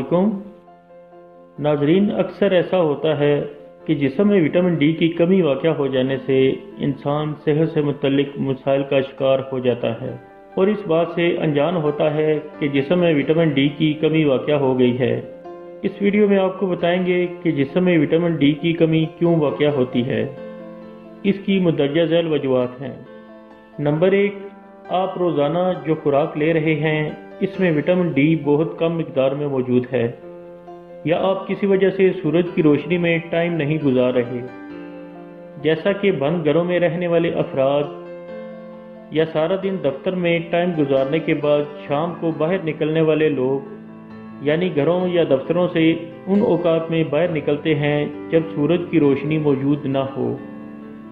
अलैकुम नाजरीन, अक्सर ऐसा होता है कि जिस्म में विटामिन डी की कमी वाक़या हो जाने से इंसान सेहत से मुतल्लिक मसाइल का शिकार हो जाता है और इस बात से अनजान होता है कि जिस्म में विटामिन डी की कमी वाक़या हो गई है। इस वीडियो में आपको बताएंगे कि जिस्म में विटामिन डी की कमी क्यों वाक़या होती है। इसकी मुंदरजा झैल वजूहात हैं। नंबर 1, आप रोज़ाना जो खुराक ले रहे हैं इसमें विटामिन डी बहुत कम मिकदार में मौजूद है, या आप किसी वजह से सूरज की रोशनी में टाइम नहीं गुजार रहे, जैसा कि बंद घरों में रहने वाले अफराद या सारा दिन दफ्तर में टाइम गुजारने के बाद शाम को बाहर निकलने वाले लोग, यानी घरों या दफ्तरों से उन औकात में बाहर निकलते हैं जब सूरज की रोशनी मौजूद ना हो,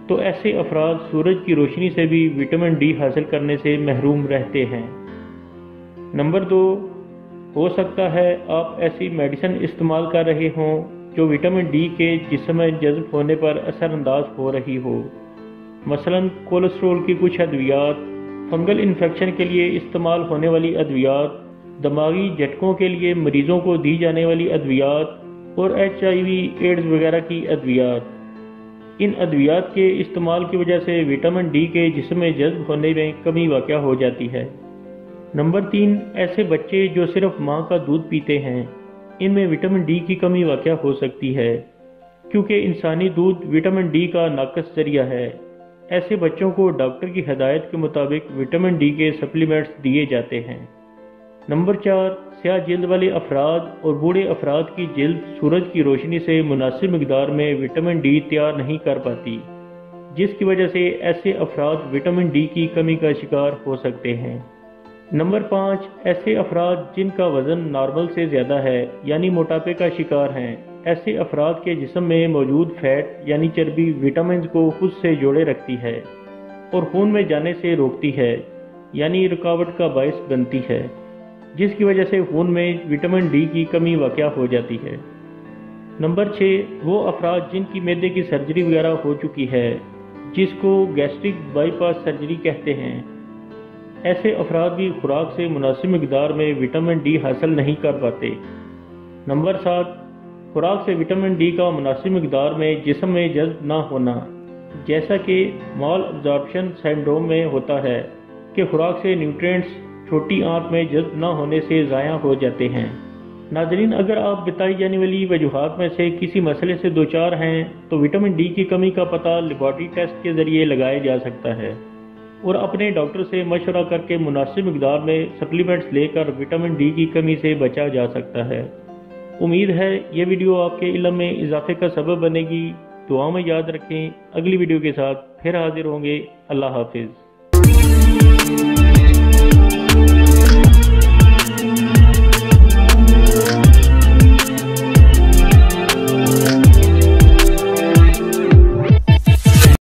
तो ऐसे अफराद सूरज की रोशनी से भी विटामिन डी हासिल करने से महरूम रहते हैं। नंबर 2, हो सकता है आप ऐसी मेडिसिन इस्तेमाल कर रहे हों जो विटामिन डी के जिस्म में जज़्ब होने पर असरअंदाज हो रही हो। मसलन कोलेस्ट्रॉल की कुछ अद्वियात, फंगल इन्फेक्शन के लिए इस्तेमाल होने वाली अद्वियात, दिमागी झटकों के लिए मरीजों को दी जाने वाली अद्वियात और HIV एड्स वगैरह की अद्वियात। इन अद्वियात के इस्तेमाल की वजह से विटामिन डी के जिस्म में जज़्ब होने में कमी वाक़या हो जाती है। नंबर 3, ऐसे बच्चे जो सिर्फ माँ का दूध पीते हैं, इनमें विटामिन डी की कमी वाक़या हो सकती है, क्योंकि इंसानी दूध विटामिन डी का नाक़िस ज़रिया है। ऐसे बच्चों को डॉक्टर की हिदायत के मुताबिक विटामिन डी के सप्लीमेंट्स दिए जाते हैं। नंबर 4, स्याह जिल्द वाले अफराद और बूढ़े अफराद की जिल्द सूरज की रोशनी से मुनासिब मिकदार में विटामिन डी तैयार नहीं कर पाती, जिसकी वजह से ऐसे अफराद विटामिन डी की कमी का शिकार हो सकते हैं। नंबर 5, ऐसे अफराद जिनका वज़न नॉर्मल से ज़्यादा है, यानी मोटापे का शिकार हैं। ऐसे अफराद के जिस्म में मौजूद फैट यानी चर्बी विटामिन को खुद से जोड़े रखती है और खून में जाने से रोकती है, यानी रुकावट का बायस बनती है, जिसकी वजह से खून में विटामिन डी की कमी वाक़या हो जाती है। नंबर 6, वो अफराद जिनकी मैदे की सर्जरी वगैरह हो चुकी है, जिसको गैस्ट्रिक बाईपास सर्जरी कहते हैं। ऐसे अफराद भी खुराक से मुनासिब मिकदार में विटामिन डी हासिल नहीं कर पाते। नंबर 7, खुराक से विटामिन डी का मुनासिब मिकदार में जिस्म में जज़्ब ना होना, जैसा कि माल अब्जॉर्प्शन सिंड्रोम में होता है कि खुराक से न्यूट्रिएंट्स छोटी आंत में जज़्ब ना होने से ज़ाया हो जाते हैं। नाज़रीन, अगर आप बताई जाने वाली वजूहात में से किसी मसले से दो चार हैं तो विटामिन डी की कमी का पता लेबॉरेटरी टेस्ट के ज़रिए लगाया जा सकता है और अपने डॉक्टर से मशवरा करके मुनासिब मिकदार में सप्लीमेंट्स लेकर विटामिन डी की कमी से बचा जा सकता है। उम्मीद है ये वीडियो आपके इल्म में इजाफे का सबब बनेगी। दुआ में याद रखें। अगली वीडियो के साथ फिर हाजिर होंगे। अल्लाह हाफिज़।